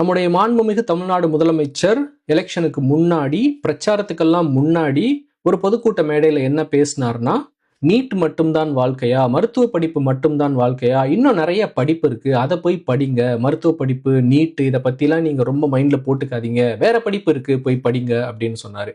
நம்முடைய மாண்புமிகு தமிழ்நாடு முதலமைச்சர் எலெக்ஷனுக்கு முன்னாடி, பிரச்சாரத்துக்கெல்லாம் முன்னாடி ஒரு பொதுக்கூட்ட மேடையில என்ன பேசினார்னா, நீட் மட்டும்தான் வாழ்க்கையா, மருத்துவ படிப்பு மட்டும்தான் வாழ்க்கையா, இன்னும் நிறைய படிப்பு இருக்கு, அதை போய் படிங்க, மருத்துவ படிப்பு, நீட் இதை பத்திலாம் நீங்க ரொம்ப மைண்ட்ல போட்டுக்காதீங்க, வேற படிப்பு இருக்கு போய் படிங்க அப்படின்னு சொன்னாரு.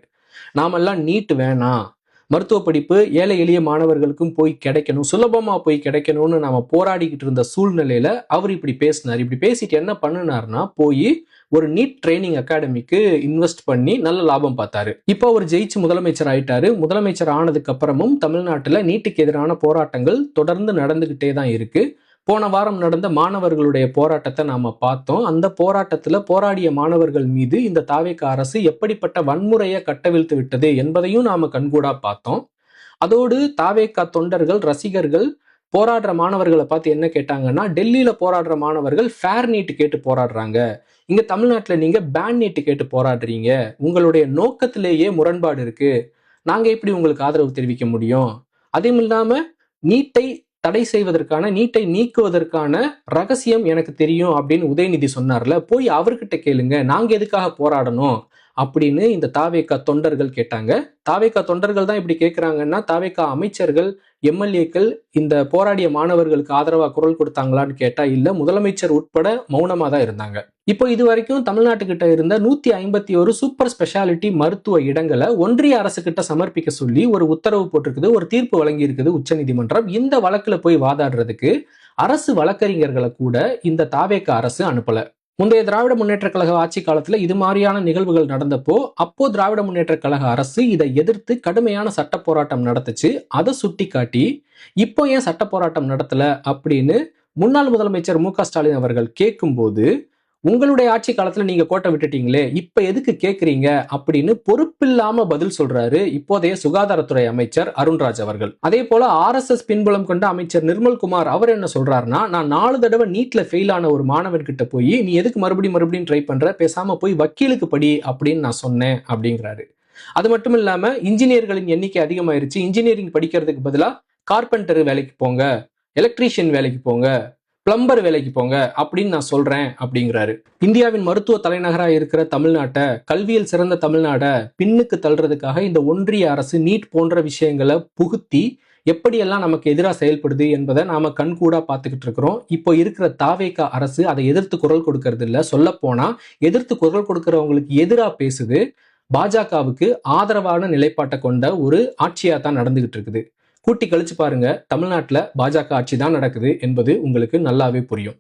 நாமெல்லாம் நீட் வேணாம், மருத்துவ படிப்பு ஏழை எளிய மாணவர்களுக்கும் போய் கிடைக்கணும், சுலபமா போய் கிடைக்கணும்னு நாம போராடிக்கிட்டு இருந்த சூழ்நிலையில அவர் இப்படி பேசினார். இப்படி பேசிட்டு என்ன பண்ணினார்னா, போய் ஒரு நீட் ட்ரைனிங் அகாடமிக்கு இன்வெஸ்ட் பண்ணி நல்ல லாபம் பார்த்தாரு. இப்போ அவர் ஜெயிச்சு முதலமைச்சர் ஆயிட்டாரு. முதலமைச்சர் ஆனதுக்கு அப்புறமும் தமிழ்நாட்டுல நீட்டுக்கு எதிரான போராட்டங்கள் தொடர்ந்து நடந்துகிட்டே தான் இருக்கு. போன வாரம் நடந்த மாணவர்களுடைய போராட்டத்தை நாம பார்த்தோம். அந்த போராட்டத்துல போராடிய மாணவர்கள் மீது இந்த தாவேக அரசு எப்படிப்பட்ட வன்முறையை கட்டவிழ்த்து விட்டது என்பதையும் நாம கண்கூடா பார்த்தோம். அதோடு தாவேக தொண்டர்கள், ரசிகர்கள் போராடுற மாணவர்களை பார்த்து என்ன கேட்டாங்கன்னா, டெல்லியில போராடுற மாணவர்கள் ஃபேர் நீட் கேட்டு போராடுறாங்க, இங்க தமிழ்நாட்டுல நீங்க பேன் நீட் கேட்டு போராடுறீங்க, உங்களுடைய நோக்கத்திலேயே முரண்பாடு இருக்கு, நாங்க எப்படி உங்களுக்கு ஆதரவு தெரிவிக்க முடியும், அதுவும் இல்லாம நீட்டை தடை செய்வதற்கான, நீட்டை நீக்குவதற்கான ரகசியம் எனக்கு தெரியும் அப்படின்னு உதயநிதி சொன்னார்ல, போய் அவர்கிட்ட கேளுங்க, நாங்க எதுக்காக போராடணும் அப்படின்னு இந்த தாவேக தொண்டர்கள் கேட்டாங்க. தாவேக தொண்டர்கள் தான் இப்படி கேட்கிறாங்கன்னா, தாவேக அமைச்சர்கள், எம்எல்ஏக்கள் இந்த போராடிய மாணவர்களுக்கு ஆதரவா குரல் கொடுத்தாங்களான்னு கேட்டா இல்ல, முதலமைச்சர் உட்பட மௌனமா தான் இருந்தாங்க. இப்போ இது வரைக்கும் தமிழ்நாட்டுக்கிட்ட இருந்த 151 சூப்பர் ஸ்பெஷாலிட்டி மருத்துவ இடங்களை ஒன்றிய அரசு கிட்ட சமர்ப்பிக்க சொல்லி ஒரு உத்தரவு போட்டிருக்குது, ஒரு தீர்ப்பு வழங்கி இருக்குது உச்சநீதிமன்றம். இந்த வழக்குல போய் வாதாடுறதுக்கு அரசு வழக்கறிஞர்களை கூட இந்த தாவேக அரசு அனுப்பல. முந்தைய திராவிட முன்னேற்ற கழக ஆட்சி காலத்துல இது மாதிரியான நிகழ்வுகள் நடந்தப்போ, அப்போ திராவிட முன்னேற்ற கழக அரசு இதை எதிர்த்து கடுமையான சட்ட போராட்டம் நடத்துச்சு. அதை சுட்டி காட்டி இப்போ ஏன் சட்ட போராட்டம் நடத்தல அப்படின்னு முன்னாள் முதலமைச்சர் மு.க. ஸ்டாலின் அவர்கள் கேட்கும்போது, உங்களுடைய ஆட்சி காலத்துல நீங்க கோட்டை விட்டுட்டீங்களே, இப்ப எதுக்கு கேக்குறீங்க அப்படின்னு பொறுப்பில்லாம பதில் சொல்றாரு இப்போதைய சுகாதாரத்துறை அமைச்சர் அருண்ராஜ் அவர்கள். அதே போல RSS பின்புலம் கொண்ட அமைச்சர் நிர்மல்குமார் அவர் என்ன சொல்றாருன்னா, நான் 4 தடவை நீட்ல ஃபெயில் ஆன ஒரு மாணவன் கிட்ட போய் நீ எதுக்கு மறுபடியும் ட்ரை பண்ற, பேசாம போய் வக்கீலுக்கு படி அப்படின்னு நான் சொன்னேன் அப்படிங்கிறாரு. அது மட்டும் இல்லாம இன்ஜினியர்களின் எண்ணிக்கை அதிகமாயிருச்சு, இன்ஜினியரிங் படிக்கிறதுக்கு பதிலா கார்பெண்டர் வேலைக்கு போங்க, எலக்ட்ரீஷியன் வேலைக்கு போங்க, பிளம்பர் வேலைக்கு போங்க அப்படின்னு நான் சொல்றேன் அப்படிங்கிறாரு. இந்தியாவின் மருத்துவ தலைநகராக இருக்கிற தமிழ்நாட்டை, கல்வியில் சிறந்த தமிழ்நாடை பின்னுக்கு தள்ளுறதுக்காக இந்த ஒன்றிய அரசு நீட் போன்ற விஷயங்களை புகுத்தி எப்படியெல்லாம் நமக்கு எதிராக செயல்படுது என்பதை நாம கண்கூடா பார்த்துக்கிட்டு இருக்கிறோம். இப்போ இருக்கிற தாவேக அரசு அதை எதிர்த்து குரல் கொடுக்கறது இல்லை, சொல்ல போனா எதிர்த்து குரல் கொடுக்கிறவங்களுக்கு எதிராக பேசுது. பாஜகவுக்கு ஆதரவான நிலைப்பாட்டை கொண்ட ஒரு ஆட்சியா தான் நடந்துகிட்டு இருக்குது. கூட்டி கழிச்சு பாருங்க, தமிழ்நாட்டுல பாஜக ஆட்சி தான் நடக்குது என்பது உங்களுக்கு நல்லாவே புரியும்.